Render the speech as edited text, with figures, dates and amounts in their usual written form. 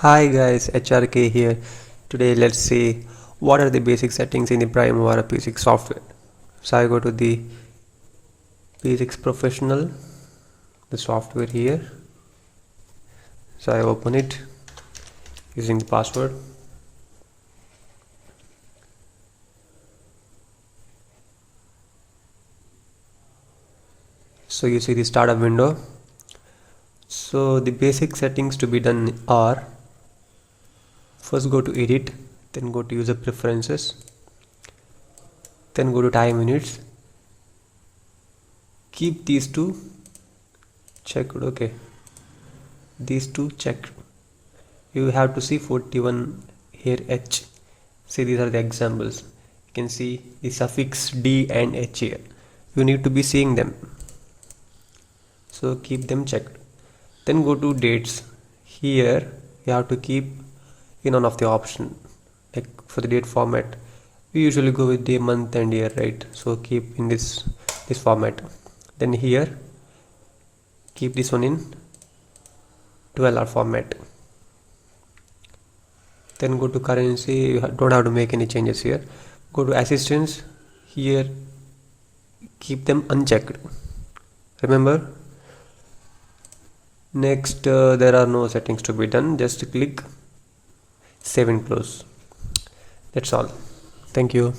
Hi guys, HRK here. Today let's see what are the basic settings in the Primavera P6 software. So I go to the P6 Professional, the software here. So I open it using the password. So you see the startup window. So the basic settings to be done are: first go to edit, then go to user preferences, then go to time units. Keep these two checked. Okay, these two checked. You have to see 41 here H. See, these are the examples. You can see the suffix D and H here. You need to be seeing them, so keep them checked. Then go to dates. Here you have to keep in one of the option. Like for the date format, we usually go with the month and year, right? So keep in this format. Then here keep this one in 12-hour format. Then go to currency. You don't have to make any changes here. Go to assistance. Here keep them unchecked, remember. Next, there are no settings to be done. Just click save and close. That's all. Thank you.